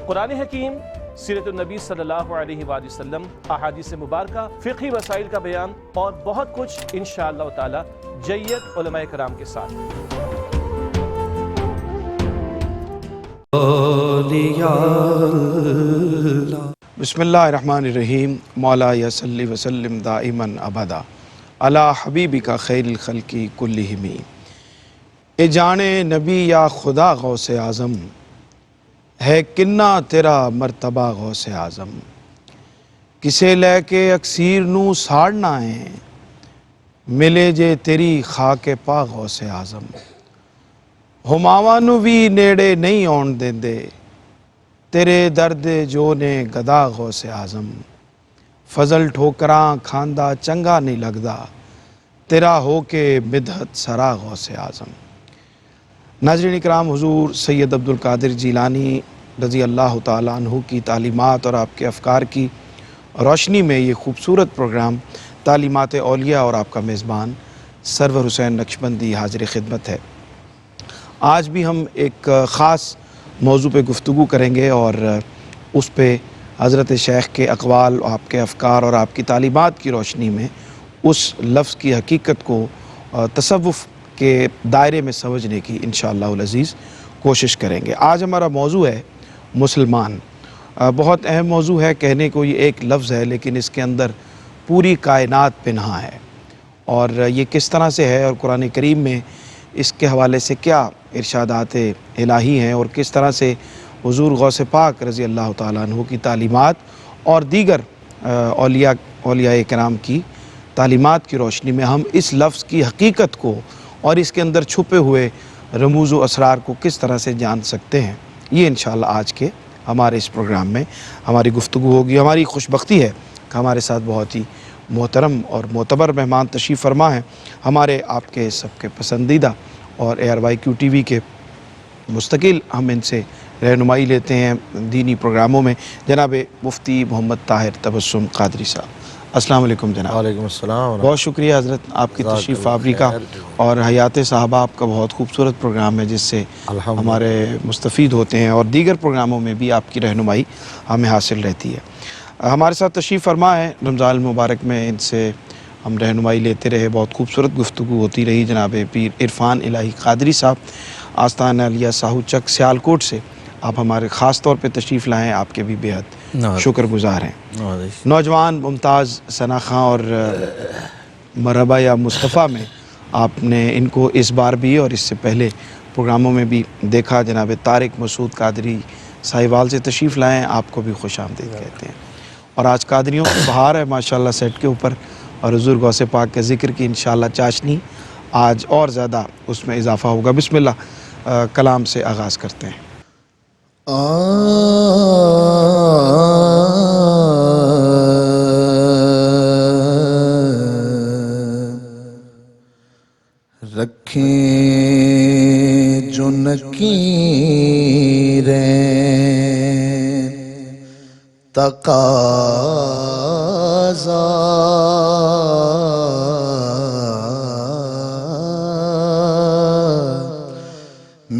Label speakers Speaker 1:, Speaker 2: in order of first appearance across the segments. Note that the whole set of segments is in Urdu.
Speaker 1: قرآن حکیم، سیرت النبی صلی اللہ علیہ وآلہ وسلم، احادیث مبارکہ، فقہی مسائل کا بیان اور بہت کچھ انشاءاللہ تعالی جید علماء کرام کے ساتھ۔
Speaker 2: بسم اللہ الرحمن الرحیم۔ مولا یا صلی وسلم دائما ابدا علی حبیبک خیر الخلق کلہم۔ اے جانے نبی یا خدا غوث اعظم، ہے کنہ تیرا مرتبہ غوث اعظم۔ کسے لے کے اکسیر نو ساڑنا ہے، ملے جے تیری خاک پا غوث اعظم۔ ہماواں نو بھی نیڑے نہیں آن دیندے، تیرے درد جو نے گدا غوث اعظم۔ فضل ٹھوکراں کھاندا چنگا نہیں لگدا، تیرا ہو کے مدحت سرا غوث اعظم۔ ناظرین اکرام، حضور سید عبدالقادر جیلانی رضی اللہ تعالیٰ عنہ کی تعلیمات اور آپ کے افکار کی روشنی میں یہ خوبصورت پروگرام تعلیمات اولیاء اور آپ کا میزبان سرور حسین نقشبندی حاضر خدمت ہے۔ آج بھی ہم ایک خاص موضوع پہ گفتگو کریں گے اور اس پہ حضرت شیخ کے اقوال، آپ کے افکار اور آپ کی تعلیمات کی روشنی میں اس لفظ کی حقیقت کو تصوف کے دائرے میں سمجھنے کی انشاءاللہ العزیز کوشش کریں گے۔ آج ہمارا موضوع ہے مسلمان۔ بہت اہم موضوع ہے، کہنے کو یہ ایک لفظ ہے لیکن اس کے اندر پوری کائنات پنہاں ہے، اور یہ کس طرح سے ہے اور قرآن کریم میں اس کے حوالے سے کیا ارشادات الہی ہیں اور کس طرح سے حضور غوث پاک رضی اللہ تعالیٰ عنہ کی تعلیمات اور دیگر اولیاء کرام کی تعلیمات کی روشنی میں ہم اس لفظ کی حقیقت کو اور اس کے اندر چھپے ہوئے رموز و اسرار کو کس طرح سے جان سکتے ہیں، یہ انشاءاللہ آج کے ہمارے اس پروگرام میں ہماری گفتگو ہوگی۔ ہماری خوش بختی ہے کہ ہمارے ساتھ بہت ہی محترم اور معتبر مہمان تشریف فرما ہیں، ہمارے آپ کے سب کے پسندیدہ اور ARYQ TV کے مستقل ہم ان سے رہنمائی لیتے ہیں دینی پروگراموں میں، جناب مفتی محمد طاہر تبسم قادری صاحب۔ السلام علیکم جناب۔
Speaker 3: وعلیکم السلام۔
Speaker 2: بہت شکریہ حضرت آپ کی تشریف آوری کا، اور حیات صحابہ آپ کا بہت خوبصورت پروگرام ہے جس سے ہمارے مستفید ہوتے ہیں، اور دیگر پروگراموں میں بھی آپ کی رہنمائی ہمیں حاصل رہتی ہے۔ ہمارے ساتھ تشریف فرما ہے رمضان المبارک میں، ان سے ہم رہنمائی لیتے رہے، بہت خوبصورت گفتگو ہوتی رہی، جناب پیر عرفان الہی قادری صاحب آستانہ علیہ ساہو چک سیالکوٹ سے آپ ہمارے خاص طور پہ تشریف لائیں، آپ کے بھی بےحد شکر گزار ہیں۔ نوجوان ممتاز ثنا خاں اور مرحبا یا مصطفیٰ میں آپ نے ان کو اس بار بھی اور اس سے پہلے پروگراموں میں بھی دیکھا، جناب طارق مسعود قادری ساہیوال سے تشریف لائیں، آپ کو بھی خوش آمدید کہتے ہیں۔ اور آج قادریوں کی بہار ہے ماشاءاللہ سیٹ کے اوپر، اور حضور غوث پاک کے ذکر کی انشاءاللہ چاشنی آج اور زیادہ اس میں اضافہ ہوگا۔ بسم اللہ، کلام سے آغاز کرتے ہیں۔
Speaker 3: رکھیں جو نکیریں تقاضا،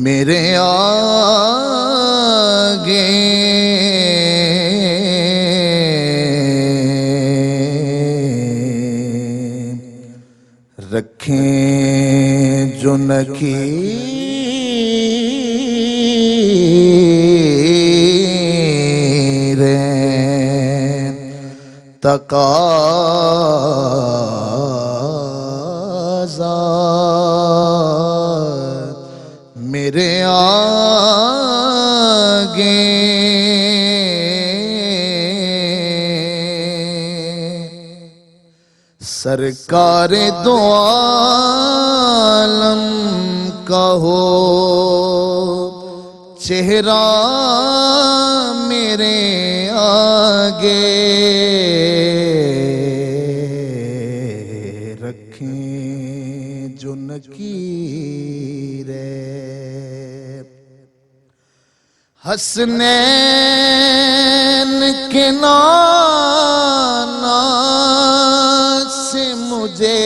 Speaker 3: میرے آگے رکھیں جو نکیریں تقاضا، میرے آگے سرکار دو عالم کا ہو چہرہ میرے آگے، رکھیں جو نکیریں حسنین کے نانا سے مجھے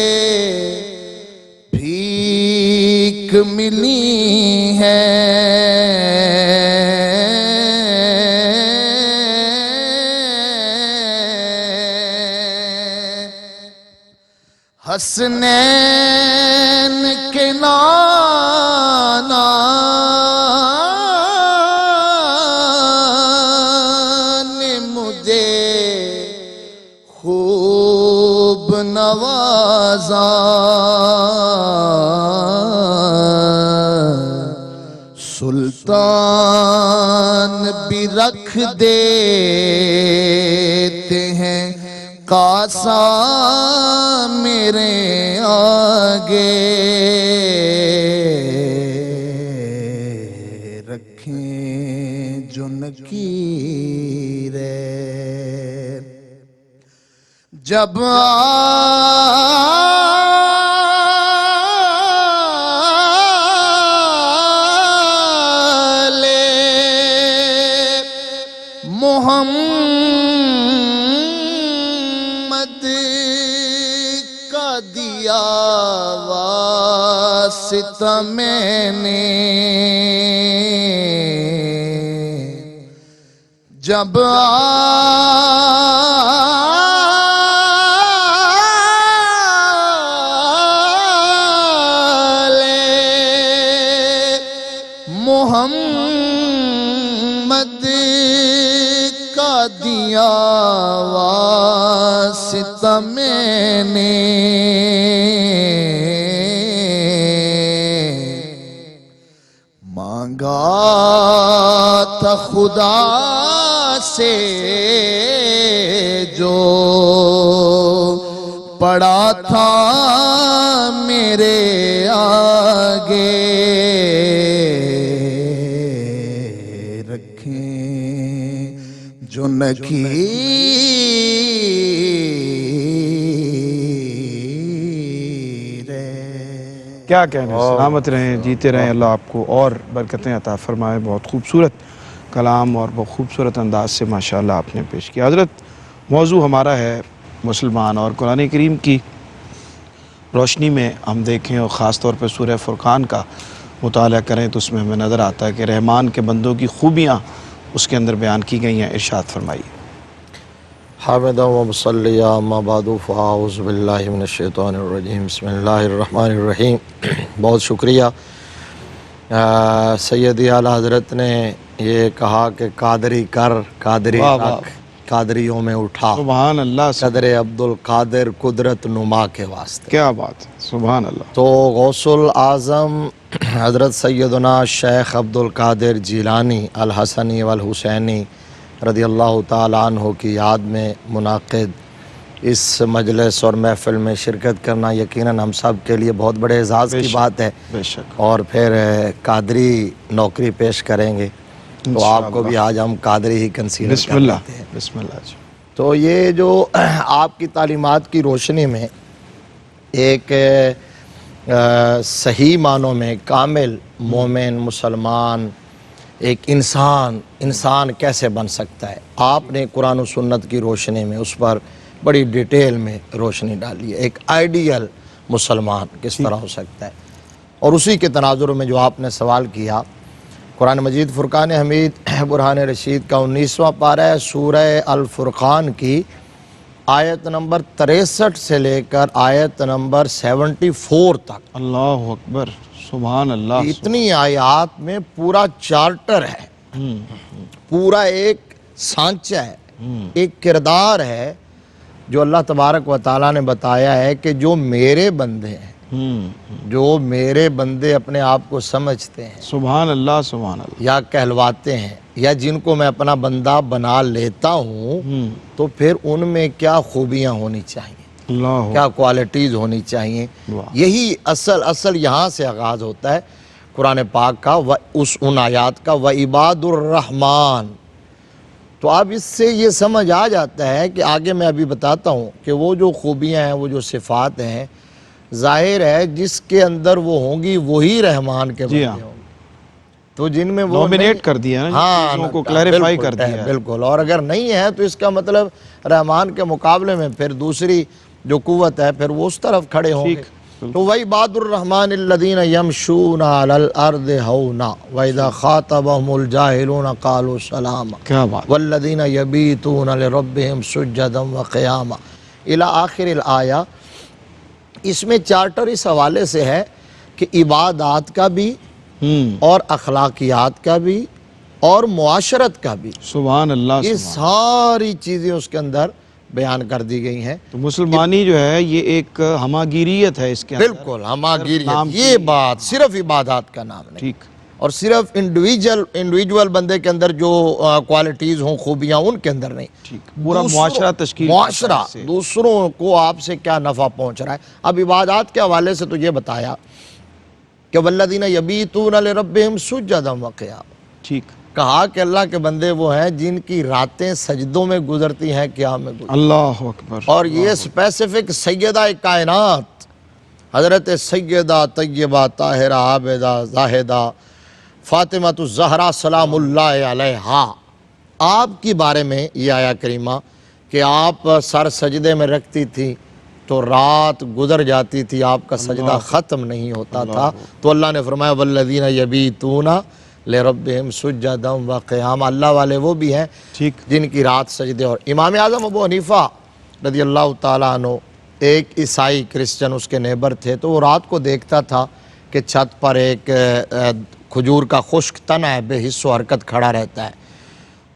Speaker 3: بھیک ملی ہے، حسنین کے نانا نے مجھے خوب نوازا، سلطان بھی رکھ دیتے ہیں کاسا میرے آگے، رکھیں جو نکیرے جب محمد کا دیا واسطہ میں نے، جب محمد کا دیا واسطہ میں نے، مانگا تھا خدا سے جو پڑا تھا میرے آگے، جو نکیر ہے۔
Speaker 2: کیا کہنے، سلامت رہیں، جیتے رہیں، اللہ آپ کو اور برکتیں عطا فرمائے۔ بہت خوبصورت کلام اور بہت خوبصورت انداز سے ماشاءاللہ آپ نے پیش کیا۔ حضرت، موضوع ہمارا ہے مسلمان، اور قرآن کریم کی روشنی میں ہم دیکھیں اور خاص طور پہ سورہ فرقان کا مطالعہ کریں تو اس میں ہمیں نظر آتا ہے کہ رحمان کے بندوں کی خوبیاں اس کے اندر بیان کی گئی ہیں۔ ارشاد فرمائیے۔
Speaker 4: حامدہ و مصلیہ اما بعد فاعوذ باللہ من الشیطان الرجیم، بسم اللہ الرحمن الرحیم۔ بہت شکریہ سیدی اعلیٰ حضرت نے یہ کہا کہ قادری کر، قادری رکھ، قادریوں میں اٹھا،
Speaker 2: سبحان اللہ،
Speaker 4: قدر عبدالقادر قدرت نما کے واسطے۔
Speaker 2: کیا بات ہے، سبحان اللہ۔
Speaker 4: تو غوث الاعظم حضرت سیدنا شیخ عبدالقادر جیلانی الحسنی والحسینی رضی اللہ تعالیٰ عنہ کی یاد میں منعقد اس مجلس اور محفل میں شرکت کرنا یقیناً ہم سب کے لیے بہت بڑے اعزاز کی بات ہے،
Speaker 2: بے شک۔
Speaker 4: اور پھر قادری نوکری پیش کریں گے تو آپ کو بھی آج ہم قادری ہی کنسیڈر
Speaker 2: بسم اللہ،
Speaker 4: کرتے ہیں۔
Speaker 2: بسم اللہ جی۔
Speaker 4: تو یہ جو آپ کی تعلیمات کی روشنی میں ایک صحیح معنوں میں کامل مومن مسلمان ایک انسان کیسے بن سکتا ہے، آپ نے قرآن و سنت کی روشنی میں اس پر بڑی ڈیٹیل میں روشنی ڈالی ہے۔ ایک آئیڈیل مسلمان کس طرح ہو سکتا ہے، اور اسی کے تناظر میں جو آپ نے سوال کیا، قرآن مجید فرقان حمید برہان رشید کا 19واں پارہ ہے، سورہ الفرقان کی آیت نمبر 63 سے لے کر آیت نمبر 74 تک۔
Speaker 2: اللہ اکبر، سبحان اللہ۔
Speaker 4: اتنی آیات میں پورا چارٹر ہے، پورا ایک سانچہ ہے، ایک کردار ہے جو اللہ تبارک و تعالیٰ نے بتایا ہے کہ جو میرے بندے ہیں، جو میرے بندے اپنے آپ کو سمجھتے ہیں،
Speaker 2: سبحان اللہ، سبحان اللہ،
Speaker 4: یا کہلواتے ہیں، یا جن کو میں اپنا بندہ بنا لیتا ہوں، تو پھر ان میں کیا خوبیاں ہونی چاہیے،
Speaker 2: اللہ
Speaker 4: کیا کوالٹیز ہونی چاہیے۔ یہی اصل یہاں سے آغاز ہوتا ہے قرآن پاک کا، ان آیات کا، وَعِبَادُ الرحمن۔ تو اب اس سے یہ سمجھ آ جاتا ہے کہ آگے میں ابھی بتاتا ہوں کہ وہ جو خوبیاں ہیں، وہ جو صفات ہیں، ظاہر ہے جس کے اندر وہ ہوں گی وہی رحمان کے بندے ہوں گے۔ تو جن میں وہ
Speaker 2: نومینیٹ کر دیا نا، چیزوں کو کلیریفائی کر دیا ہے،
Speaker 4: بالکل۔ اور اگر نہیں ہے تو اس کا مطلب رحمان کے مقابلے میں پھر دوسری جو قوت ہے پھر وہ اس طرف کھڑے ہوں گے۔ تو وَعِبَادُ الرَّحْمَنِ الَّذِينَ يَمْشُونَ عَلَى الْأَرْضِ هَوْنًا وَإِذَا خَاطَبَهُمُ الْجَاهِلُونَ قَالُوا سَلَامًا
Speaker 2: کیا بات،
Speaker 4: وَالَّذِينَ يَبِيتُونَ لِرَبِّهِمْ سُجَّدًا وَقِيَامًا الی آخر الآیہ۔ اس میں چارٹر اس حوالے سے ہے کہ عبادات کا بھی اور اخلاقیات کا بھی اور معاشرت کا بھی،
Speaker 2: سبحان اللہ،
Speaker 4: یہ
Speaker 2: سبحان
Speaker 4: ساری چیزیں اس کے اندر بیان کر دی گئی ہیں۔
Speaker 2: تو مسلمانی جو ہے یہ ایک ہماگیریت ہے اس کے اندر۔
Speaker 4: بالکل ہماگیریت، یہ بات صرف عبادات کا نام نہیں،
Speaker 2: ٹھیک،
Speaker 4: اور صرف انڈیویجول بندے کے اندر جو کوالٹیز ہوں، خوبیاں، ان کے اندر نہیں،
Speaker 2: ٹھیک، پورا معاشرہ تشکیل
Speaker 4: معاشرہ
Speaker 2: کرتا ہے اس سے۔
Speaker 4: دوسروں کو آپ سے کیا نفع پہنچ رہا ہے۔ اب عبادات کے حوالے سے تو یہ بتایا کہ والذین یبیتون لربہم سجدا وقیاما،
Speaker 2: ٹھیک،
Speaker 4: کہا کہ اللہ کے بندے وہ ہیں جن کی راتیں سجدوں میں گزرتی ہیں، قیام میں گزرتی ہیں۔
Speaker 2: اللہ اکبر۔
Speaker 4: اور یہ سپیسیفک سیدہ کائنات حضرت سیدہ طیبہ طاہرہ عابدہ زاہدہ فاطمہ الزہرا سلام اللہ علیہا، آپ کی بارے میں یہ آیا کریمہ کہ آپ سر سجدے میں رکھتی تھی تو رات گزر جاتی تھی، آپ کا سجدہ ختم نہیں ہوتا تھا، تو اللہ نے فرمایا والذین یبیتون لربہم سجدا وقیاما، اللہ والے وہ بھی ہیں
Speaker 2: ٹھیک،
Speaker 4: جن کی رات سجدے۔ اور امام اعظم ابو حنیفہ رضی اللہ تعالیٰ عنہ، ایک عیسائی کرسچن اس کے نیبر تھے، تو وہ رات کو دیکھتا تھا کہ چھت پر ایک کھجور کا خشک تنا ہے، بے حس و حرکت کھڑا رہتا ہے۔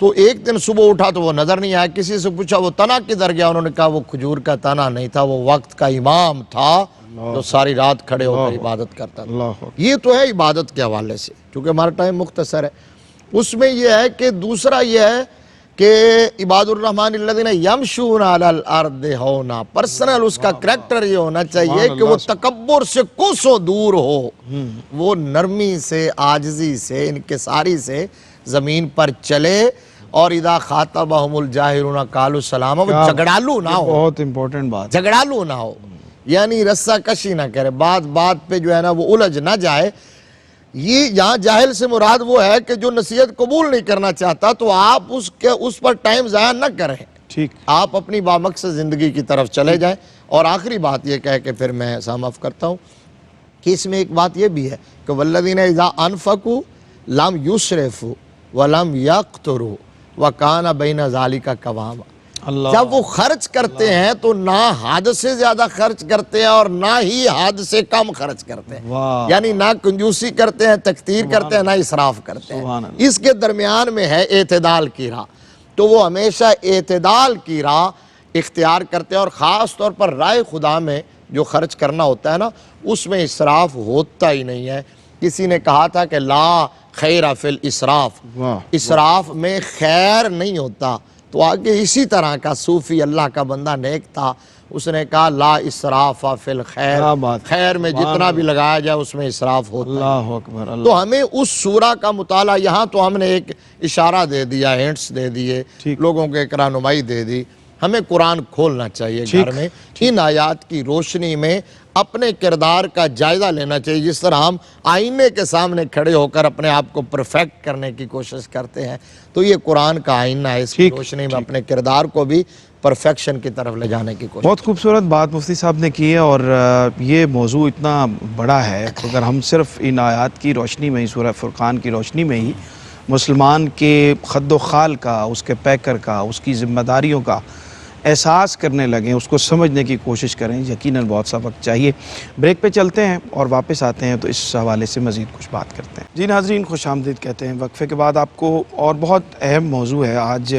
Speaker 4: تو ایک دن صبح اٹھا تو وہ نظر نہیں آیا، کسی سے پوچھا وہ تنا کدھر گیا، انہوں نے کہا وہ کھجور کا تنا نہیں تھا، وہ وقت کا امام تھا جو ساری رات کھڑے ہو کر عبادت کرتا تھا۔
Speaker 2: اللہ اکبر۔
Speaker 4: یہ تو ہے عبادت کے حوالے سے، کیونکہ ہمارا ٹائم مختصر ہے۔ اس میں یہ ہے کہ دوسرا یہ ہے کہ عباد الرحمن الذین یمشون علی الارض ہونا، پرسنل اس کا کریکٹر یہ ہونا چاہیے کہ وہ تکبر سے کوسوں دور ہو، وہ نرمی سے، عاجزی سے، انکساری سے زمین پر چلے، اور اذا خاطبہم الجاہلون قالوا سلاما، وہ جھگڑالو نہ ہو،
Speaker 2: بہت امپورٹنٹ بات۔
Speaker 4: جھگڑالو نہ ہو، یعنی رسہ کشی نہ کرے، بات بات پہ جو ہے نا وہ الجھ نہ جائے۔ یہ یہاں جاہل سے مراد وہ ہے کہ جو نصیحت قبول نہیں کرنا چاہتا، تو آپ اس پر ٹائم ضائع نہ کریں،
Speaker 2: ٹھیک،
Speaker 4: آپ اپنی بامقصد زندگی کی طرف چلے جائیں۔ اور آخری بات یہ کہہ کے پھر میں سام آف کرتا ہوں کہ اس میں ایک بات یہ بھی ہے کہ والذین اذا انفقوا لم یسرفوا ولم یقتروا وکان بین ذلک قواما،
Speaker 2: اللہ،
Speaker 4: جب وہ خرچ کرتے ہیں تو نہ حد سے زیادہ خرچ کرتے ہیں اور نہ ہی حد سے کم خرچ کرتے ہیں،
Speaker 2: واہ،
Speaker 4: یعنی نہ کنجوسی کرتے ہیں، تکتیر کرتے ہیں، نہ اسراف کرتے
Speaker 2: سبحان
Speaker 4: ہیں،
Speaker 2: اللہ۔
Speaker 4: اس کے درمیان میں ہے اعتدال کی راہ، تو وہ ہمیشہ اعتدال کی راہ اختیار کرتے ہیں، اور خاص طور پر رائے خدا میں جو خرچ کرنا ہوتا ہے نا، اس میں اسراف ہوتا ہی نہیں ہے۔ کسی نے کہا تھا کہ لا خیر فی الاسراف،
Speaker 2: واہ،
Speaker 4: اسراف میں خیر نہیں ہوتا۔ تو آگے اسی طرح کا صوفی اللہ کا بندہ نیک تھا، اس نے کہا لا اسراف فی الخیر،
Speaker 2: کیا بات،
Speaker 4: خیر میں جتنا بھی لگایا جائے اس میں اسراف ہوتا ہے۔
Speaker 2: اللہ اکبر، اللہ،
Speaker 4: تو ہمیں اس سورہ کا مطالعہ، یہاں تو ہم نے ایک اشارہ دے دیا، ہینٹس دے دیے،
Speaker 2: ٹھیک،
Speaker 4: لوگوں کو ایک رہنمائی دے دی، ہمیں قرآن کھولنا چاہیے گھر میں، ان آیات کی روشنی میں اپنے کردار کا جائزہ لینا چاہیے، جس طرح ہم آئینے کے سامنے کھڑے ہو کر اپنے آپ کو پرفیکٹ کرنے کی کوشش کرتے ہیں، تو یہ قرآن کا آئینہ ہے، اس کی روشنی میں اپنے کردار کو بھی پرفیکشن کی طرف لے جانے کی کوشش۔
Speaker 2: بہت خوبصورت بات مفتی صاحب نے کی ہے، اور یہ موضوع اتنا بڑا ہے کہ اگر ہم صرف ان آیات کی روشنی میں ہی، سورہ فرقان کی روشنی میں ہی مسلمان کے خد و خال کا، اس کے پیکر کا، اس کی ذمہ داریوں کا احساس کرنے لگیں، اس کو سمجھنے کی کوشش کریں، یقیناً بہت سا وقت چاہیے۔ بریک پہ چلتے ہیں اور واپس آتے ہیں تو اس حوالے سے مزید کچھ بات کرتے ہیں۔ جی ناظرین، خوش آمدید کہتے ہیں۔ وقفے کے بعد آپ کو اور بہت اہم موضوع ہے، آج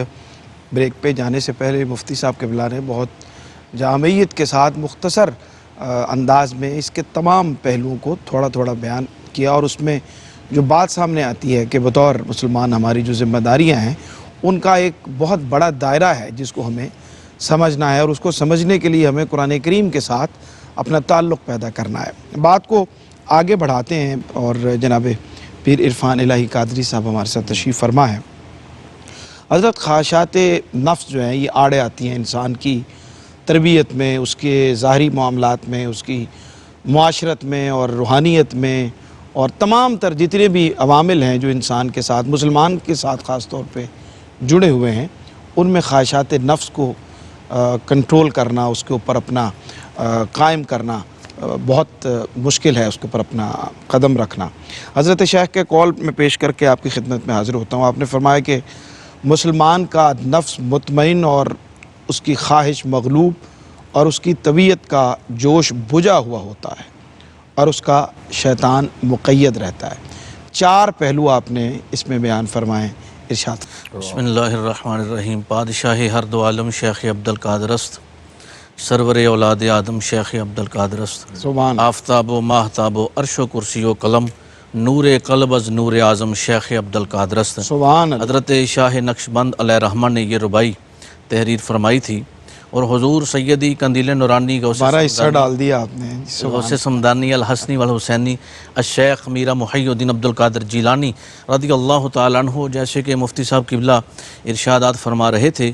Speaker 2: بریک پہ جانے سے پہلے مفتی صاحب قبلہ نے بہت جامعیت کے ساتھ مختصر انداز میں اس کے تمام پہلوؤں کو تھوڑا تھوڑا بیان کیا، اور اس میں جو بات سامنے آتی ہے کہ بطور مسلمان ہماری جو ذمہ داریاں ہیں ان کا ایک بہت بڑا دائرہ ہے جس کو ہمیں سمجھنا ہے، اور اس کو سمجھنے کے لیے ہمیں قرآن کریم کے ساتھ اپنا تعلق پیدا کرنا ہے۔ بات کو آگے بڑھاتے ہیں، اور جناب پیر عرفان الہی قادری صاحب ہمارے ساتھ تشریف فرما ہے۔ حضرت خواہشات نفس جو ہیں یہ آڑے آتی ہیں انسان کی تربیت میں، اس کے ظاہری معاملات میں، اس کی معاشرت میں اور روحانیت میں، اور تمام تر جتنے بھی عوامل ہیں جو انسان کے ساتھ، مسلمان کے ساتھ خاص طور پہ جڑے ہوئے ہیں، ان میں خواہشات نفس کو کنٹرول کرنا، اس کے اوپر اپنا قائم کرنا بہت مشکل ہے، اس کے اوپر اپنا قدم رکھنا۔ حضرت شیخ کے قول میں پیش کر کے آپ کی خدمت میں حاضر ہوتا ہوں۔ آپ نے فرمایا کہ مسلمان کا نفس مطمئن اور اس کی خواہش مغلوب اور اس کی طبیعت کا جوش بجھا ہوا ہوتا ہے اور اس کا شیطان مقید رہتا ہے۔ 4 پہلو آپ نے اس میں بیان فرمائیں، ارشاد۔
Speaker 5: بسم اللہ الرحمن الرحیم۔ پادشاہ ہر دو عالم شیخ عبدالقادر است، سرور اولاد آدم شیخ عبدالقادر است۔
Speaker 2: سبحان
Speaker 5: آفتاب و ماہتاب و عرش و کرسی و قلم، نور قلب از نور اعظم شیخ عبدالقادر است۔
Speaker 2: سبحان اللہ۔
Speaker 5: حضرت شاہ نقشبند علیہ رحمہ نے یہ ربائی تحریر فرمائی تھی، اور حضور سیدی قندیل نورانی
Speaker 2: ہمارا حصہ ڈال دیا آپ نے۔
Speaker 5: غوث سمدانی الحسنی والحسینی الشیخ میرا محی الدین عبدالقادر جیلانی رضی اللہ تعالیٰ عنہ، جیسے کہ مفتی صاحب قبلہ ارشادات فرما رہے تھے،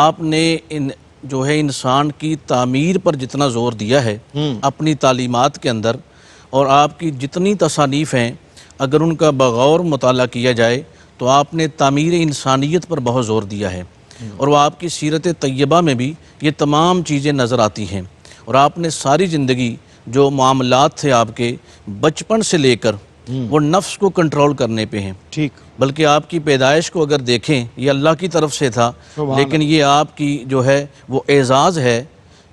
Speaker 5: آپ نے جو ہے انسان کی تعمیر پر جتنا زور دیا ہے اپنی تعلیمات کے اندر، اور آپ کی جتنی تصانیف ہیں اگر ان کا بغور مطالعہ کیا جائے تو آپ نے تعمیر انسانیت پر بہت زور دیا ہے، اور وہ آپ کی سیرت طیبہ میں بھی یہ تمام چیزیں نظر آتی ہیں۔ اور آپ نے ساری زندگی جو معاملات تھے آپ کے بچپن سے لے کر وہ نفس کو کنٹرول کرنے پہ ہیں،
Speaker 2: ٹھیک،
Speaker 5: بلکہ آپ کی پیدائش کو اگر دیکھیں یہ اللہ کی طرف سے تھا، لیکن یہ آپ کی جو ہے وہ اعزاز ہے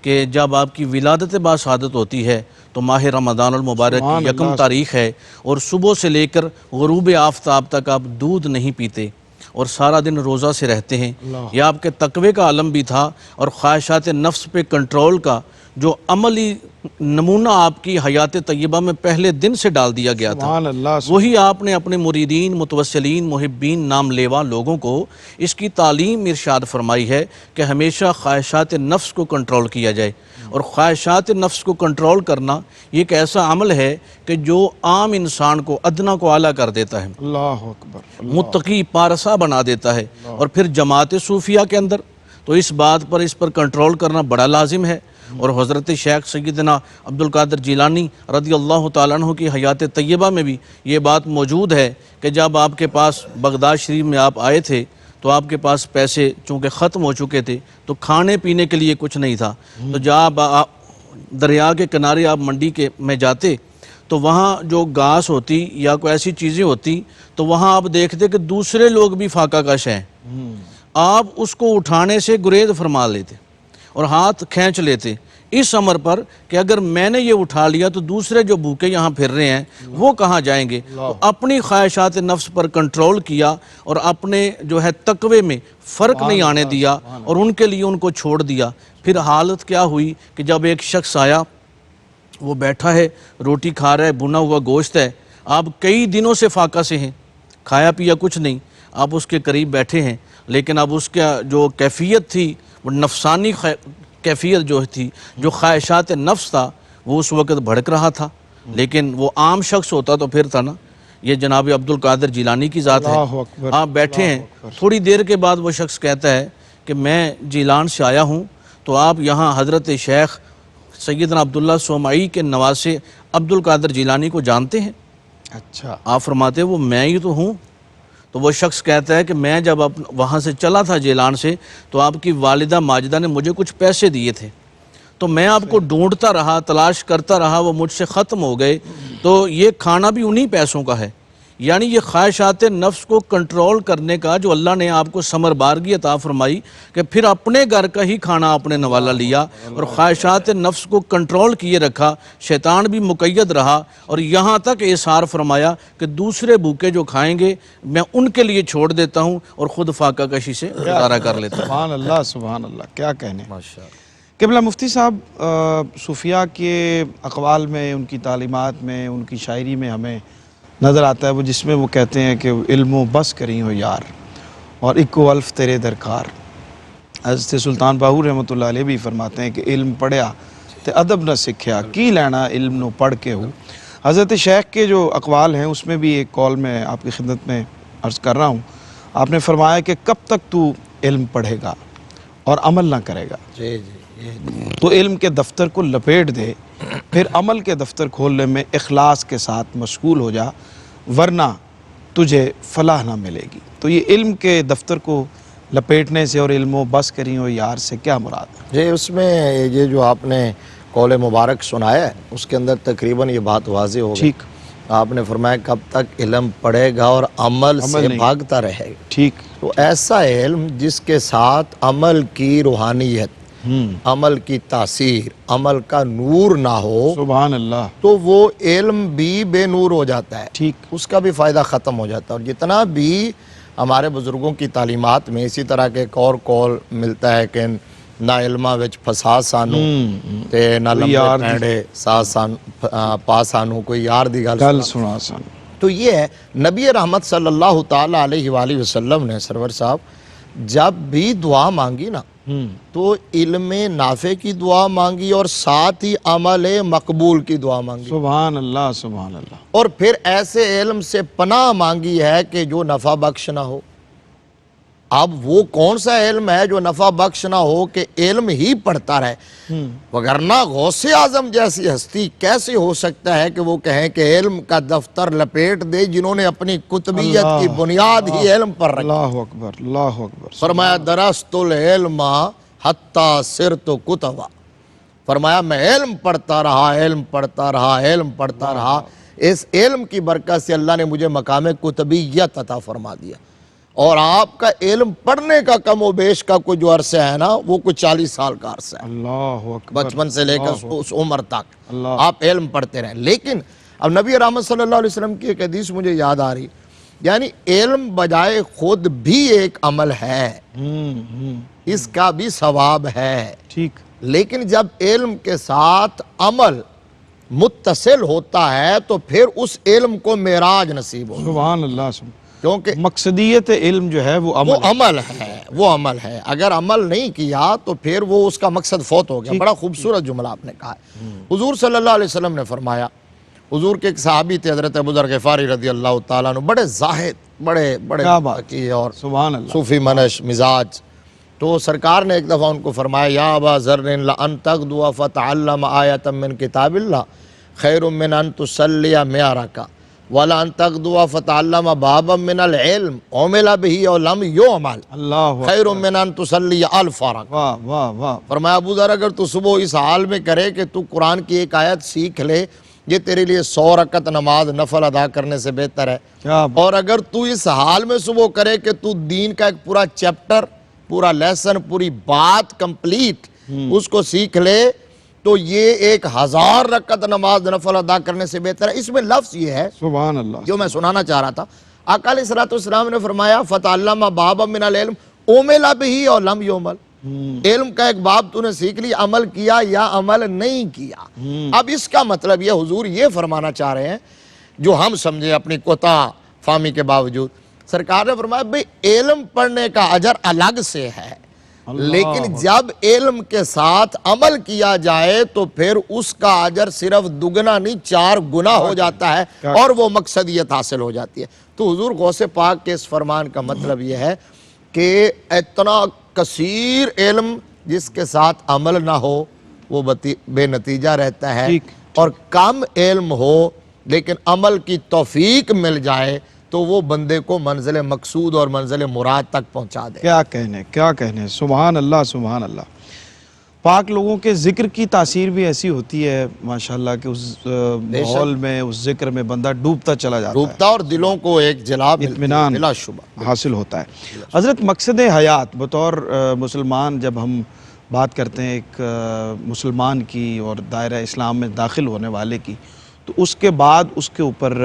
Speaker 5: کہ جب آپ کی ولادت باسعادت ہوتی ہے تو ماہ رمضان المبارک کی 1 تاریخ ہے، اور صبح سے لے کر غروب آفتاب تک آپ دودھ نہیں پیتے اور سارا دن روزہ سے رہتے ہیں۔ یہ آپ کے تقوی کا عالم بھی تھا، اور خواہشات نفس پہ کنٹرول کا جو عملی نمونہ آپ کی حیات طیبہ میں پہلے دن سے ڈال دیا گیا تھا،
Speaker 2: سبحان اللہ۔
Speaker 5: وہی آپ نے اپنے مریدین، متوسلین، محبین، نام لیوا لوگوں کو اس کی تعلیم ارشاد فرمائی ہے کہ ہمیشہ خواہشات نفس کو کنٹرول کیا جائے، اور خواہشات نفس کو کنٹرول کرنا یہ ایک ایسا عمل ہے کہ جو عام انسان کو ادنا کو اعلیٰ کر دیتا ہے،
Speaker 2: اللہ اکبر۔
Speaker 5: متقی پارسا بنا دیتا ہے، اور پھر جماعت صوفیہ کے اندر تو اس بات پر اس پر کنٹرول کرنا بڑا لازم ہے۔ اور حضرت شیخ سیدنا عبدالقادر جیلانی رضی اللہ تعالیٰ عنہ کی حیات طیبہ میں بھی یہ بات موجود ہے کہ جب آپ کے پاس بغداد شریف میں آپ آئے تھے تو آپ کے پاس پیسے چونکہ ختم ہو چکے تھے تو کھانے پینے کے لیے کچھ نہیں تھا، تو جب آپ دریا کے کنارے آپ منڈی کے میں جاتے تو وہاں جو گھاس ہوتی یا کوئی ایسی چیزیں ہوتی تو وہاں آپ دیکھتے کہ دوسرے لوگ بھی فاقہ کش ہیں، آپ اس کو اٹھانے سے گریز فرما لیتے اور ہاتھ کھینچ لیتے، اس امر پر کہ اگر میں نے یہ اٹھا لیا تو دوسرے جو بھوکے یہاں پھر رہے ہیں وہ کہاں جائیں گے۔ تو اپنی خواہشات نفس پر کنٹرول کیا اور اپنے جو ہے تقوی میں فرق نہیں آنے دیا اور ان کے لیے ان کو چھوڑ دیا۔ پھر حالت کیا ہوئی کہ جب ایک شخص آیا، وہ بیٹھا ہے، روٹی کھا رہا ہے، بھنا ہوا گوشت ہے، آپ کئی دنوں سے فاقہ سے ہیں، کھایا پیا کچھ نہیں، آپ اس کے قریب بیٹھے ہیں، لیکن اب اس کا جو کیفیت تھی وہ نفسانی کیفیت جو تھی، جو خواہشات نفس تھا وہ اس وقت بھڑک رہا تھا، لیکن وہ عام شخص ہوتا تو پھر تھا نا، یہ جناب عبدالقادر جیلانی کی ذات ہے۔ آپ بیٹھے ہیں، تھوڑی دیر کے بعد وہ شخص کہتا ہے کہ میں جیلان سے آیا ہوں، تو آپ یہاں حضرت شیخ سیدنا عبداللہ سومعی کے نواسے عبدالقادر جیلانی کو جانتے ہیں؟
Speaker 2: اچھا،
Speaker 5: آپ فرماتے ہیں وہ میں ہی تو ہوں۔ تو وہ شخص کہتا ہے کہ میں جب وہاں سے چلا تھا جیلان سے تو آپ کی والدہ ماجدہ نے مجھے کچھ پیسے دیے تھے، تو میں آپ کو ڈھونڈتا رہا، تلاش کرتا رہا، وہ مجھ سے ختم ہو گئے، تو یہ کھانا بھی انہی پیسوں کا ہے۔ یعنی یہ خواہشات نفس کو کنٹرول کرنے کا جو اللہ نے آپ کو ثمر بارگی عطا فرمائی کہ پھر اپنے گھر کا ہی کھانا اپنے نوالا لیا اور خواہشات نفس کو کنٹرول کیے رکھا، شیطان بھی مقید رہا، اور یہاں تک احسار فرمایا کہ دوسرے بھوکے جو کھائیں گے میں ان کے لیے چھوڑ دیتا ہوں اور خود فاقہ کشی سے گزارا کر لیتا ہوں۔
Speaker 2: سبحان اللہ، سبحان اللہ، کیا کہنے۔ قبلہ مفتی صاحب، صوفیاء کے اقوال میں، ان کی تعلیمات میں، ان کی شاعری میں ہمیں نظر آتا ہے وہ جس میں وہ کہتے ہیں کہ علم و بس کری ہو یار اور اکو الف تیرے درکار۔ حضرت سلطان باہو رحمۃ اللہ علیہ بھی فرماتے ہیں کہ علم پڑھیا تے ادب نہ سکھیا، کی لینا علم نو پڑھ کے ہو۔ حضرت شیخ کے جو اقوال ہیں اس میں بھی ایک قول میں آپ کی خدمت میں عرض کر رہا ہوں، آپ نے فرمایا کہ کب تک تو علم پڑھے گا اور عمل نہ کرے گا، تو علم کے دفتر کو لپیٹ دے، پھر عمل کے دفتر کھولنے میں اخلاص کے ساتھ مشغول ہو جا، ورنہ تجھے فلاح نہ ملے گی۔ تو یہ علم کے دفتر کو لپیٹنے سے اور علم و بس کری ہو یار سے کیا مراد ہے؟
Speaker 4: جی، اس میں یہ جو آپ نے قول مبارک سنایا ہے اس کے اندر تقریباً یہ بات واضح ہو گئی۔
Speaker 2: ٹھیک،
Speaker 4: آپ نے فرمایا کب تک علم پڑھے گا اور عمل سے بھاگتا رہے گا۔
Speaker 2: ٹھیک،
Speaker 4: تو ایسا علم جس کے ساتھ عمل کی روحانیت عمل کی تاثیر، عمل کا نور نہ ہو
Speaker 2: سبحان اللہ.
Speaker 4: تو وہ علم بھی بے نور ہو جاتا ہے،
Speaker 2: ٹھیک.
Speaker 4: اس کا بھی فائدہ ختم ہو جاتا ہے. اور جتنا بھی ہمارے بزرگوں کی تعلیمات میں اسی طرح کے ایک اور قول ملتا ہے کہ نہ علمہ وچ فساد سانو تے نہ لمبے پینڈے پا سانو، کوئی یار دی
Speaker 2: گل
Speaker 4: گل
Speaker 2: سنا سن.
Speaker 4: تو یہ ہے نبی رحمت صلی اللہ تعالی علیہ وآلہ وسلم نے سرور صاحب جب بھی دعا مانگی نا تو علم نافع کی دعا مانگی اور ساتھ ہی عمل مقبول کی دعا مانگی،
Speaker 2: سبحان اللہ سبحان اللہ.
Speaker 4: اور پھر ایسے علم سے پناہ مانگی ہے کہ جو نفع بخش نہ ہو. اب وہ کون سا علم ہے جو نفع بخش نہ ہو کہ علم ہی پڑھتا رہے؟ وگرنہ غوث اعظم جیسی ہستی کیسے ہو سکتا ہے کہ وہ کہیں کہ علم کا دفتر لپیٹ دے جنہوں نے اپنی کتبیت کی بنیاد ہی علم پر رکھی.
Speaker 2: اللہ اکبر اللہ اکبر.
Speaker 4: فرمایا درست العلم حتی صرت کتبا، فرمایا میں علم پڑھتا رہا، علم پڑھتا رہا، علم پڑھتا رہا. اس علم کی برکت سے اللہ نے مجھے مقام کتبیت عطا فرما دیا. اور آپ کا علم پڑھنے کا کم و بیش کا کوئی جو عرصہ ہے نا وہ کوئی 40 سال کا عرصہ ہے،
Speaker 2: اللہ اکبر.
Speaker 4: بچپن سے لے کر اس عمر تک
Speaker 2: اللہ.
Speaker 4: آپ علم پڑھتے رہیں. لیکن اب نبی رحمت صلی اللہ علیہ وسلم کی ایک حدیث مجھے یاد آ رہی، یعنی علم بجائے خود بھی ایک عمل ہے، اس کا بھی ثواب ہے.
Speaker 2: ٹھیک.
Speaker 4: لیکن جب علم کے ساتھ عمل متصل ہوتا ہے تو پھر اس علم کو معراج نصیب ہوگا،
Speaker 2: سبحان اللہ سبحان.
Speaker 4: کیونکہ
Speaker 2: مقصدیت علم جو ہے وہ
Speaker 4: وہ
Speaker 2: عمل
Speaker 4: عمل ہے. اگر عمل نہیں کیا تو پھر وہ اس کا مقصد فوت ہو گیا. بڑا خوبصورت جملہ آپ نے کہا ہے. حضور صلی اللہ علیہ وسلم نے فرمایا، حضور کے ایک صحابی تھے حضرت ابو ذر غفاری رضی اللہ تعالیٰ عنہ، بڑے زاہد، بڑے
Speaker 2: کیا بات
Speaker 4: کی اور
Speaker 2: سبحان اللہ.
Speaker 4: صوفی منش مزاج. تو سرکار نے ایک دفعہ ان کو فرمایا، یا ابا ذر لأن تغدو فتعلم آیۃ من کتاب اللہ خیر من ان تصلی 100 رکعہ ولا ان تغدو فتعلم بابا من العلم عمل به او لم يعمل
Speaker 2: اللہ
Speaker 4: خیر من ان تصلی 1000 رکعہ.
Speaker 2: واہ واہ واہ.
Speaker 4: فرمایا ابو ذر اگر تو صبح اس حال میں کرے کہ تو قرآن کی ایک آیت سیکھ لے، یہ تیرے لیے 100 رکعت نماز نفل ادا کرنے سے بہتر ہے.
Speaker 2: کیا بات.
Speaker 4: اور اگر تو اس حال میں صبح کرے کہ تو دین کا ایک پورا چیپٹر، پورا لیسن، پوری بات کمپلیٹ اس کو سیکھ لے تو یہ 1000 رکعت نماز نفل ادا کرنے سے بہتر ہے. اس میں لفظ یہ ہے
Speaker 2: سبحان اللہ.
Speaker 4: جو میں سنانا چاہ رہا تھا. آقا علیہ السلام نے فرمایا فتعلم بابا من العلم عمل به او لم يعمل. علم کا ایک باب تو نے سیکھ لی، عمل کیا یا عمل نہیں کیا. اب اس کا مطلب یہ حضور یہ فرمانا چاہ رہے ہیں جو ہم سمجھے اپنی کوتاہ فہمی کے باوجود. سرکار نے فرمایا بھئی علم پڑھنے کا اجر الگ سے ہے، لیکن جب علم کے ساتھ عمل کیا جائے تو پھر اس کا اجر صرف دگنا نہیں 4 گنا ہو جاتا ہے اور وہ مقصدیت حاصل ہو جاتی ہے. تو حضور غوث پاک کے اس فرمان کا مطلب یہ ہے کہ اتنا کثیر علم جس کے ساتھ عمل نہ ہو وہ بے نتیجہ رہتا ہے، اور کم علم ہو لیکن عمل کی توفیق مل جائے تو وہ بندے کو منزل مقصود اور منزل مراد تک پہنچا دے.
Speaker 2: کیا کہنے. سبحان اللہ سبحان اللہ. پاک لوگوں کے ذکر کی تاثیر بھی ایسی ہوتی ہے ماشاءاللہ کہ اس ماحول میں، اس ذکر میں بندہ ڈوبتا چلا جاتا ہے،
Speaker 4: اور دلوں کو ایک جلا
Speaker 2: اطمینان
Speaker 4: بلا شبہ
Speaker 2: حاصل ہوتا ہے. حضرت مقصد حیات بطور مسلمان جب ہم بات کرتے ہیں ایک مسلمان کی اور دائرہ اسلام میں داخل ہونے والے کی، تو اس کے بعد اس کے اوپر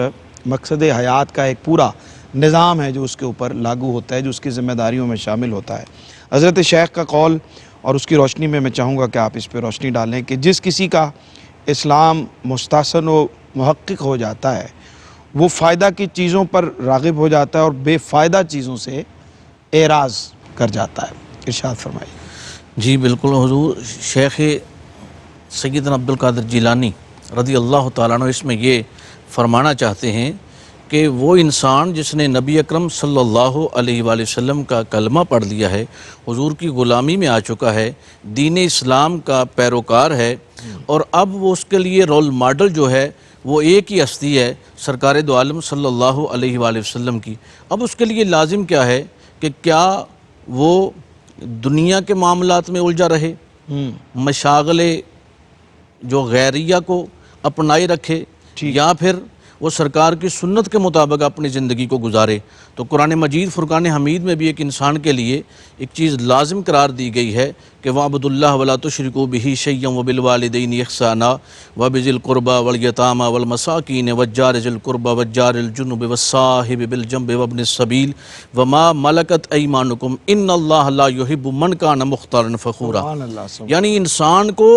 Speaker 2: مقصد حیات کا ایک پورا نظام ہے جو اس کے اوپر لاگو ہوتا ہے، جو اس کی ذمہ داریوں میں شامل ہوتا ہے. حضرت شیخ کا قول اور اس کی روشنی میں چاہوں گا کہ آپ اس پہ روشنی ڈالیں کہ جس کسی کا اسلام مستحسن و محقق ہو جاتا ہے وہ فائدہ کی چیزوں پر راغب ہو جاتا ہے اور بے فائدہ چیزوں سے اعراض کر جاتا ہے. ارشاد فرمائیے.
Speaker 5: جی بالکل حضور. شیخ سیدنا عبدالقادر جیلانی رضی اللہ تعالیٰ عنہ اس میں یہ فرمانا چاہتے ہیں کہ وہ انسان جس نے نبی اکرم صلی اللہ علیہ وآلہ وسلم کا کلمہ پڑھ لیا ہے، حضور کی غلامی میں آ چکا ہے، دین اسلام کا پیروکار ہے، اور اب وہ اس کے لیے رول ماڈل جو ہے وہ ایک ہی ہستی ہے سرکار دو عالم صلی اللہ علیہ وآلہ وسلم کی. اب اس کے لیے لازم کیا ہے کہ کیا وہ دنیا کے معاملات میں الجھا رہے، مشاغل جو غیریہ کو اپنائی رکھے، یا پھر وہ سرکار کی سنت کے مطابق اپنی زندگی کو گزارے۔ تو قرآن مجید فرقان حمید میں بھی ایک انسان کے لیے ایک چیز لازم قرار دی گئی ہے کہ وَاعْبُدُوا اللَّهَ وَلَا تُشْرِكُوا بِهِ شَيْئًا وَبِالْوَالِدَيْنِ إِحْسَانًا وَبِذِي الْقُرْبَى وَالْيَتَامَى وَالْمَسَاكِينِ وَالجَّارِ ذِي الْقُرْبَى وَالجَّارِ الْجُنُبِ وَالصَّاحِبِ بِالْجَنبِ وَابْنِ السَّبِيلِ وَمَا مَلَكَتْ أَيْمَانُكُمْ إِنَّ اللَّهَ لَا يُحِبُّ مَنْ كَانَ مُخْتَالًا فَخُورًا۔
Speaker 2: سبحان اللہ، سبحان
Speaker 5: یعنی انسان کو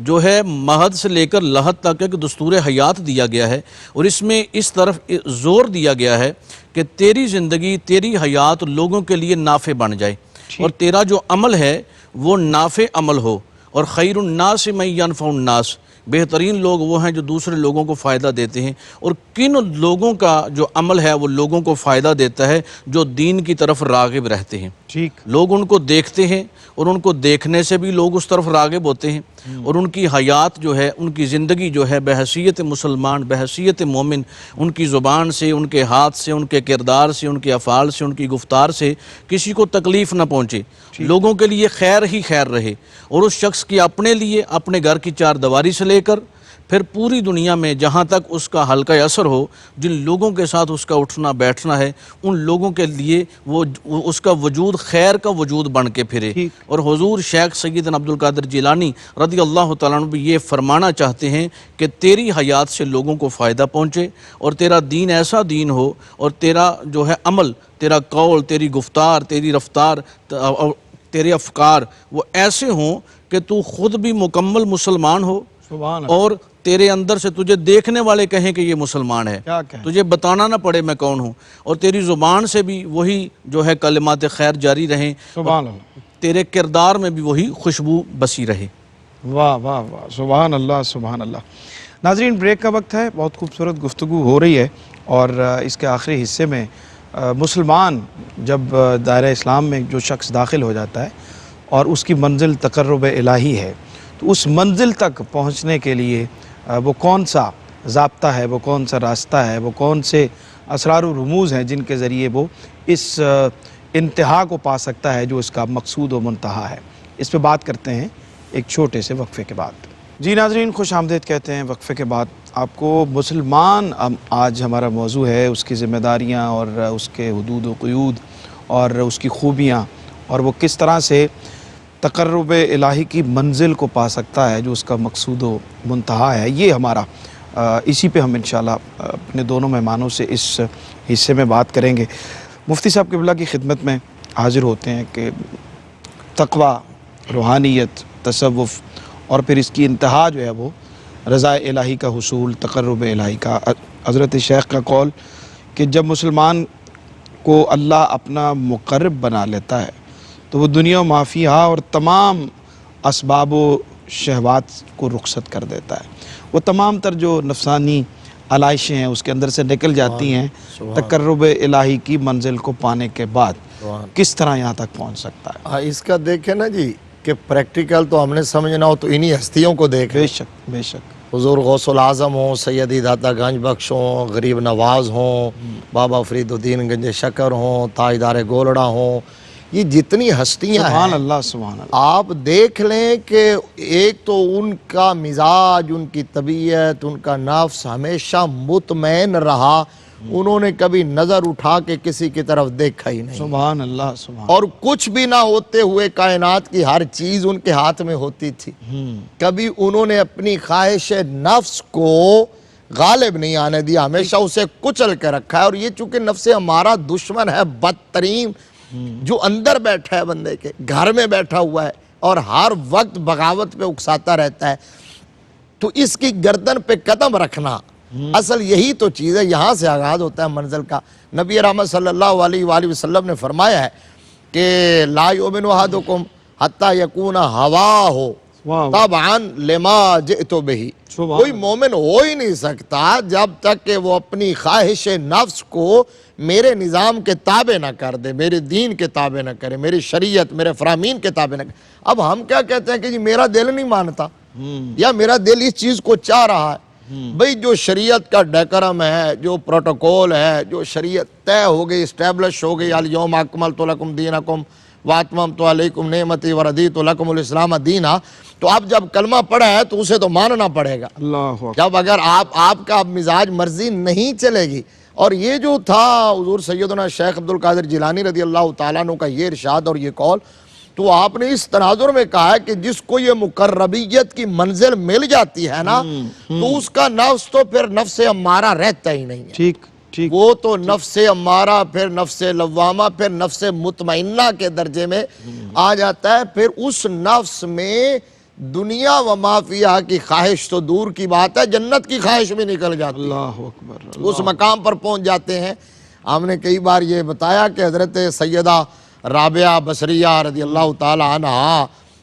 Speaker 5: جو ہے مہد سے لے کر لحد تک ایک دستور حیات دیا گیا ہے، اور اس میں اس طرف زور دیا گیا ہے کہ تیری زندگی، تیری حیات لوگوں کے لیے نافع بن جائے، اور تیرا جو عمل ہے وہ نافع عمل ہو۔ اور خیر الناس من ینفع الناس، بہترین لوگ وہ ہیں جو دوسرے لوگوں کو فائدہ دیتے ہیں، اور کن لوگوں کا جو عمل ہے وہ لوگوں کو فائدہ دیتا ہے جو دین کی طرف راغب رہتے ہیں۔
Speaker 2: ٹھیک،
Speaker 5: لوگ ان کو دیکھتے ہیں اور ان کو دیکھنے سے بھی لوگ اس طرف راغب ہوتے ہیں، اور ان کی حیات جو ہے، ان کی زندگی جو ہے بحیثیت مسلمان، بحیثیت مومن، ان کی زبان سے، ان کے ہاتھ سے، ان کے کردار سے، ان کے افعال سے، ان کی گفتار سے کسی کو تکلیف نہ پہنچے، لوگوں کے لیے خیر ہی خیر رہے، اور اس شخص کی اپنے لیے، اپنے گھر کی چار دیواری سے لے کر پھر پوری دنیا میں جہاں تک اس کا حلقہ اثر ہو، جن لوگوں کے ساتھ اس کا اٹھنا بیٹھنا ہے، ان لوگوں کے لیے وہ اس کا وجود خیر کا وجود بن کے پھرے۔ اور حضور شیخ سیدنا عبدالقادر جیلانی رضی اللہ تعالیٰ عنہ بھی یہ فرمانا چاہتے ہیں کہ تیری حیات سے لوگوں کو فائدہ پہنچے، اور تیرا دین ایسا دین ہو، اور تیرا جو ہے عمل، تیرا قول، تیری گفتار، تیری رفتار اور تیرے افکار وہ ایسے ہوں کہ تو خود بھی مکمل مسلمان ہو،
Speaker 2: سبحان اللہ،
Speaker 5: اور تیرے اندر سے تجھے دیکھنے والے کہیں کہ یہ مسلمان ہے،
Speaker 2: کیا کہیں،
Speaker 5: تجھے بتانا نہ پڑے میں کون ہوں، اور تیری زبان سے بھی وہی جو ہے کلمات خیر جاری رہیں،
Speaker 2: سبحان اللہ،
Speaker 5: تیرے کردار میں بھی وہی خوشبو بسی رہے۔
Speaker 2: واہ واہ واہ، سبحان اللہ، سبحان اللہ۔ ناظرین، بریک کا وقت ہے، بہت خوبصورت گفتگو ہو رہی ہے، اور اس کے آخری حصے میں مسلمان جب دائرہ اسلام میں جو شخص داخل ہو جاتا ہے اور اس کی منزل تقرب الہی ہے، تو اس منزل تک پہنچنے کے لیے وہ کون سا ضابطہ ہے، وہ کون سا راستہ ہے، وہ کون سے اسرار و رموز ہیں جن کے ذریعے وہ اس انتہا کو پا سکتا ہے جو اس کا مقصود و منتہا ہے۔ اس پہ بات کرتے ہیں ایک چھوٹے سے وقفے کے بعد۔ جی ناظرین، خوش آمدید کہتے ہیں وقفے کے بعد آپ کو۔ مسلمان آج ہمارا موضوع ہے، اس کی ذمہ داریاں اور اس کے حدود و قیود اور اس کی خوبیاں، اور وہ کس طرح سے تقرب الہی کی منزل کو پا سکتا ہے جو اس کا مقصود و منتہا ہے۔ یہ ہمارا اسی پہ ہم انشاءاللہ اپنے دونوں مہمانوں سے اس حصے میں بات کریں گے۔ مفتی صاحب قبلہ کی خدمت میں حاضر ہوتے ہیں کہ تقوی، روحانیت، تصوف، اور پھر اس کی انتہا جو ہے وہ رضا الہی کا حصول، تقرب الہی کا۔ حضرت شیخ کا قول کہ جب مسلمان کو اللہ اپنا مقرب بنا لیتا ہے تو وہ دنیا و مافیہا اور تمام اسباب و شہوات کو رخصت کر دیتا ہے۔ وہ تمام تر جو نفسانی علائشیں ہیں اس کے اندر سے نکل جاتی ہیں۔ تقرب الہی کی منزل کو پانے کے بعد کس طرح یہاں تک پہنچ سکتا ہے؟
Speaker 4: اس کا دیکھیں نا جی کہ پریکٹیکل تو ہم نے سمجھنا ہو تو انہی ہستیوں کو دیکھیں۔
Speaker 2: بے شک، بے شک۔
Speaker 4: حضور غوث العظم ہوں، سیدی داتا گنج بخش ہوں، غریب نواز ہوں، بابا فرید الدین گنج شکر ہوں، تاجدار گولڑا ہوں، یہ جتنی ہستیاں
Speaker 2: سبحان
Speaker 4: ہیں
Speaker 2: اللہ، سبحان اللہ۔
Speaker 4: آپ دیکھ لیں کہ ایک تو ان کا مزاج، ان کی طبیعت، ان کا نفس ہمیشہ مطمئن رہا، انہوں نے کبھی نظر اٹھا کے کسی کی طرف دیکھا ہی نہیں،
Speaker 2: سبحان اللہ، سبحان
Speaker 4: اور کچھ بھی نہ ہوتے ہوئے کائنات کی ہر چیز ان کے ہاتھ میں ہوتی تھی۔ کبھی انہوں نے اپنی خواہش نفس کو غالب نہیں آنے دیا، ہمیشہ اسے کچل کے رکھا ہے۔ اور یہ چونکہ نفس ہمارا دشمن ہے بدترین، جو اندر بیٹھا ہے بندے کے گھر میں بیٹھا ہوا ہے اور ہر وقت بغاوت پہ اکساتا رہتا ہے، تو اس کی گردن پہ قدم رکھنا اصل یہی تو چیز ہے۔ یہاں سے آغاز ہوتا ہے منزل کا۔ نبی رحمت صلی اللہ علیہ وآلہ وسلم نے فرمایا ہے کہ لا یؤمن احدکم حتی یکون ہواہ طبعا لما جئت بہ۔ کوئی مومن ہو ہی نہیں سکتا جب تک کہ وہ اپنی خواہش نفس کو میرے نظام کے تابع نہ کر دے، میرے دین کے تابع نہ کرے، میری شریعت، میرے فرامین کے تابع نہ کرے۔ اب ہم کیا کہتے ہیں کہ جی میرا دل نہیں مانتا، یا میرا دل اس چیز کو چاہ رہا ہے۔ بھئی جو شریعت کا ڈیکرم ہے، جو پروٹوکول ہے، جو شریعت طے ہو گئی، اسٹیبلش ہو گئی، الیوم اکملت لکم دینکم وَأَتْمَمْتُ عَلَيْكُمْ نِعْمَتِي وَرَضِيتُ لَكُمُ الْإِسْلَامَ دِینًا، تو اب جب کلمہ پڑھا ہے تو اسے تو ماننا پڑے گا۔
Speaker 2: اللہ اکبر۔
Speaker 4: جب اگر آپ کا مزاج مرضی نہیں چلے گی، اور یہ جو تھا حضور سیدنا شیخ عبدالقادر جیلانی رضی اللہ تعالیٰ عنہ کا یہ ارشاد اور یہ قول، تو آپ نے اس تناظر میں کہا ہے کہ جس کو یہ مقربیت کی منزل مل جاتی ہے نا، تو اس کا نفس تو پھر نفس امارہ رہتا ہی نہیں ہے۔
Speaker 2: ٹھیک ٹھیک۔
Speaker 4: وہ تو نفس امارہ، پھر نفس لوامہ، پھر نفس مطمئنہ کے درجے میں آ جاتا ہے۔ پھر اس نفس میں دنیا و ما فیہا کی خواہش تو دور کی بات ہے، جنت کی خواہش بھی نکل جاتی ہے،
Speaker 2: اللہ اکبر۔
Speaker 4: اس مقام پر پہنچ جاتے ہیں۔ ہم نے کئی بار یہ بتایا کہ حضرت سیدہ رابعہ بصریہ رضی اللہ تعالی عنہ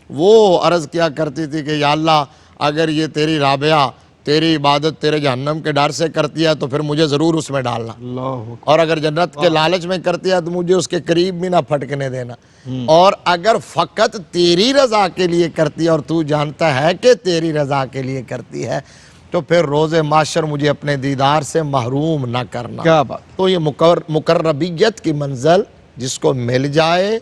Speaker 4: وہ عرض کیا کرتی تھی کہ یا اللہ، اگر یہ تیری رابعہ تیری عبادت تیرے جہنم کے ڈر سے کرتی ہے تو پھر مجھے ضرور اس میں ڈالنا،
Speaker 2: اللہ اکبر۔
Speaker 4: اور اگر جنت کے لالچ میں کرتی ہے تو مجھے اس کے قریب بھی نہ پھٹکنے دینا، اور اگر فقط تیری رضا کے لیے کرتی ہے اور تو جانتا ہے کہ تیری رضا کے لیے کرتی ہے تو پھر روز محشر مجھے اپنے دیدار سے محروم نہ کرنا۔
Speaker 2: کیا بات۔
Speaker 4: تو یہ مقربیت کی منزل جس کو مل جائے،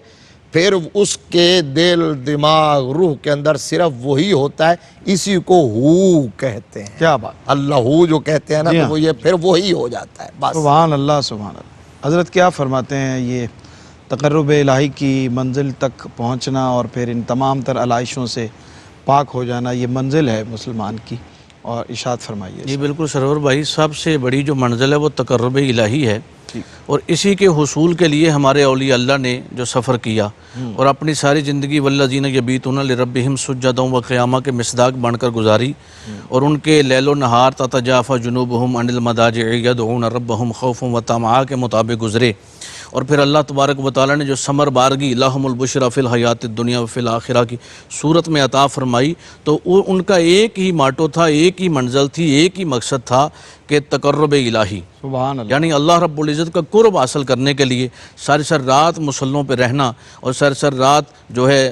Speaker 4: پھر اس کے دل دماغ روح کے اندر صرف وہی ہوتا ہے، اسی کو ہو کہتے ہیں۔
Speaker 2: کیا بات۔
Speaker 4: اللہ جو کہتے ہیں نا، تو وہ یہ پھر وہی ہو جاتا ہے بس۔
Speaker 2: سبحان اللہ سبحان اللہ۔ حضرت کیا فرماتے ہیں، یہ تقرب الہی کی منزل تک پہنچنا اور پھر ان تمام تر علائشوں سے پاک ہو جانا، یہ منزل ہے مسلمان کی، اور ارشاد فرمائیے۔
Speaker 5: جی بالکل سرور بھائی، سب سے بڑی جو منزل ہے وہ تقرب الہی ہے، اور اسی کے حصول کے لیے ہمارے اولیاء اللہ نے جو سفر کیا اور اپنی ساری زندگی والذین یبیتون لربہم سجدا و قیاما کے مصداق بن کر گزاری، اور ان کے لیل و نہار تتجافی جنوبہم عن المضاجع یدعون ربہم خوفا و طمعا کے مطابق گزرے، اور پھر اللہ تبارک و تعالیٰ نے جو ثمر بارگی لہم البشری فی الحیات الدنیا و فی الآخرہ کی صورت میں عطا فرمائی، تو ان کا ایک ہی ماٹو تھا، ایک ہی منزل تھی، ایک ہی مقصد تھا کہ تقرب الہی،
Speaker 2: سبحان اللہ۔
Speaker 5: یعنی اللہ رب العزت کا قرب حاصل کرنے کے لیے سر رات مصلوں پہ رہنا، اور سر رات جو ہے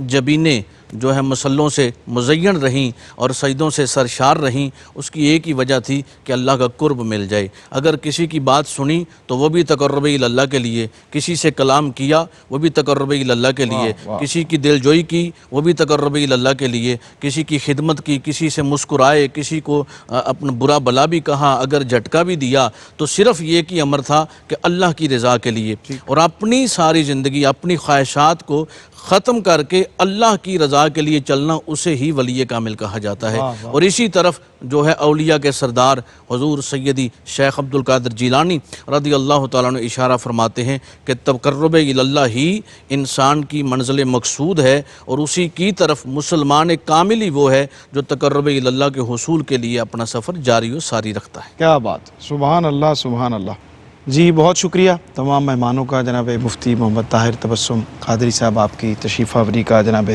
Speaker 5: جبینیں جو ہے مسلوں سے مزین رہیں اور سجدوں سے سرشار رہیں، اس کی ایک ہی وجہ تھی کہ اللہ کا قرب مل جائے۔ اگر کسی کی بات سنی تو وہ بھی تقرب اللہ کے لیے، کسی سے کلام کیا وہ بھی تقرب اللہ کے لیے، کسی کی دل جوئی کی وہ بھی تقرب اللہ کے لیے، کسی کی خدمت کی، کسی سے مسکرائے، کسی کو اپنا برا بلا بھی کہا، اگر جھٹکا بھی دیا، تو صرف یہ کی امر تھا کہ اللہ کی رضا کے لیے، اور اپنی ساری زندگی اپنی خواہشات کو ختم کر کے اللہ کی رضا کے لیے چلنا، اسے ہی ولی کامل کہا جاتا ہے۔ اور اسی طرف جو ہے اولیاء کے سردار حضور سیدی شیخ عبدالقادر جیلانی رضی اللہ تعالیٰ عنہ اشارہ فرماتے ہیں کہ تقرب اللہ ہی انسان کی منزل مقصود ہے، اور اسی کی طرف مسلمان کامل ہی وہ ہے جو تقرب اللہ کے حصول کے لیے اپنا سفر جاری و ساری رکھتا ہے۔
Speaker 2: کیا بات، سبحان اللہ سبحان اللہ۔ جی بہت شکریہ تمام مہمانوں کا، جناب مفتی محمد طاہر تبسم قادری صاحب آپ کی تشریف آوری کا، جناب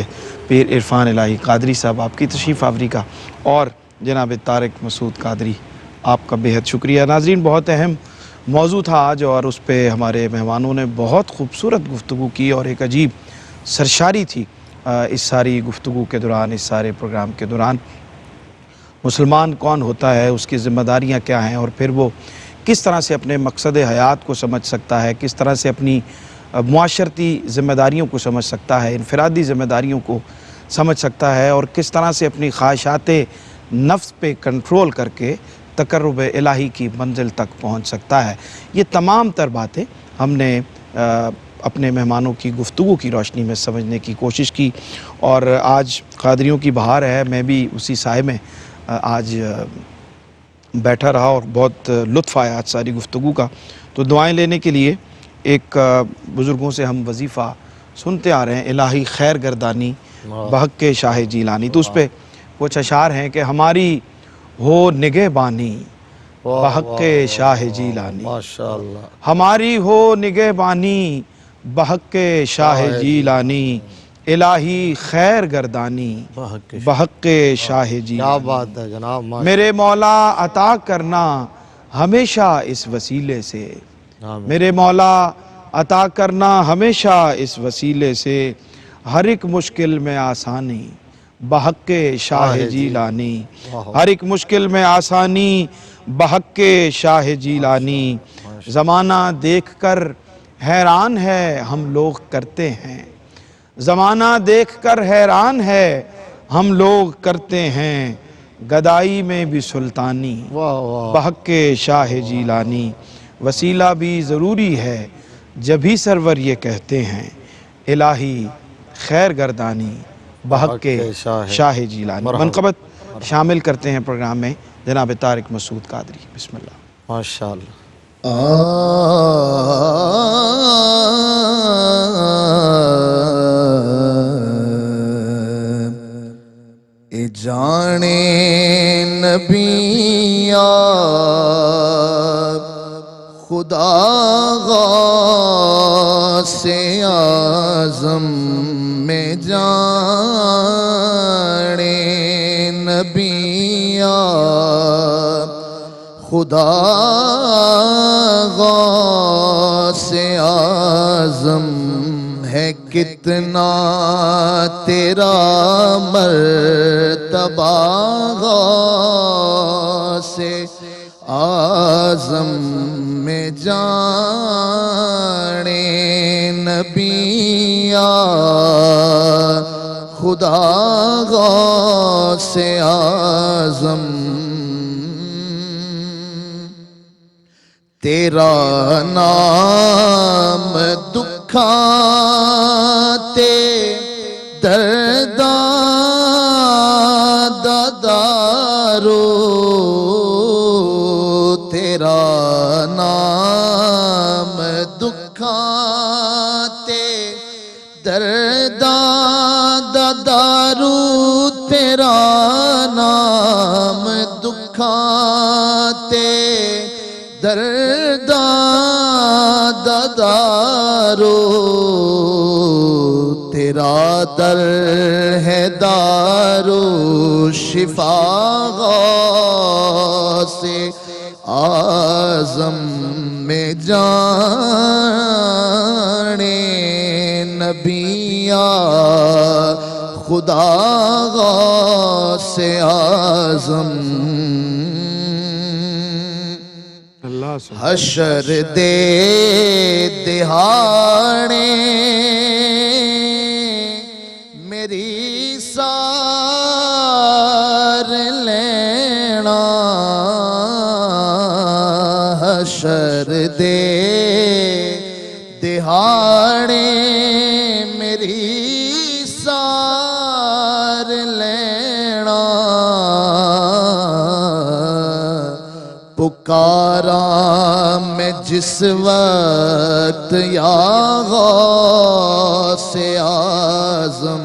Speaker 2: پیر عرفان الہی قادری صاحب آپ کی تشریف آوری کا، اور جناب طارق مسعود قادری آپ کا بہت شکریہ۔ ناظرین، بہت اہم موضوع تھا آج، اور اس پہ ہمارے مہمانوں نے بہت خوبصورت گفتگو کی، اور ایک عجیب سرشاری تھی اس ساری گفتگو کے دوران، اس سارے پروگرام کے دوران۔ مسلمان کون ہوتا ہے، اس کی ذمہ داریاں کیا ہیں، اور پھر وہ کس طرح سے اپنے مقصد حیات کو سمجھ سکتا ہے، کس طرح سے اپنی معاشرتی ذمہ داریوں کو سمجھ سکتا ہے، انفرادی ذمہ داریوں کو سمجھ سکتا ہے، اور کس طرح سے اپنی خواہشات نفس پہ کنٹرول کر کے تقرب الہی کی منزل تک پہنچ سکتا ہے۔ یہ تمام تر باتیں ہم نے اپنے مہمانوں کی گفتگو کی روشنی میں سمجھنے کی کوشش کی، اور آج قادریوں کی بہار ہے، میں بھی اسی سائے میں آج بیٹھا رہا، اور بہت لطف آیا آج ساری گفتگو کا۔ تو دعائیں لینے کے لیے ایک بزرگوں سے ہم وظیفہ سنتے آ رہے ہیں، الہی خیر گردانی بحق شاہ جیلانی، تو اس پہ کچھ اشعار ہیں کہ ہماری ہو نگہبانی بحق شاہ جیلانی،
Speaker 4: ماشاءاللہ،
Speaker 2: ہماری ہو نگہبانی بحق شاہ جیلانی، الہی خیر گردانی بحق شاہ جیلانی۔
Speaker 4: کیا بات ہے جناب،
Speaker 2: میرے مولا عطا کرنا ہمیشہ اس وسیلے سے، میرے مولا عطا کرنا ہمیشہ اس وسیلے سے، ہر ایک مشکل میں آسانی بحق شاہ جیلانی، ہر ایک مشکل میں آسانی بحق شاہ جیلانی، زمانہ دیکھ کر حیران ہے ہم لوگ کرتے ہیں، زمانہ دیکھ کر حیران ہے ہم لوگ کرتے ہیں، گدائی میں بھی سلطانی بحق کے شاہ جیلانی، وسیلہ بھی ضروری ہے جبھی سرور یہ کہتے ہیں، الہی خیر گردانی بحق کے شاہ جیلانی۔ منقبت شامل کرتے ہیں پروگرام میں جناب طارق مسعود قادری۔ بسم اللہ۔
Speaker 4: ماشاءاللہ۔
Speaker 3: اے جانے نبی خدا غوث اعظم میں جانے نبی خدا غوث اعظم ہے، کتنا تیرا مرتبہ غوث اعظم میں جانے نبی خدا غوث اعظم، تیرا نام دکھاتے درداں دادارو، تیرا نام دکھاتے درداں دادارو، تیرا نام دکھاتے درداں دادارو، تیرا در ہے دارو شفا غوث اعظم میں جانے نبی خدا غوث اعظم، حشر دے دہاڑے میری سار لینا، حشر دے دہاڑے میری سار لینا، پکارا میں جس وقت یا غوث اعظم،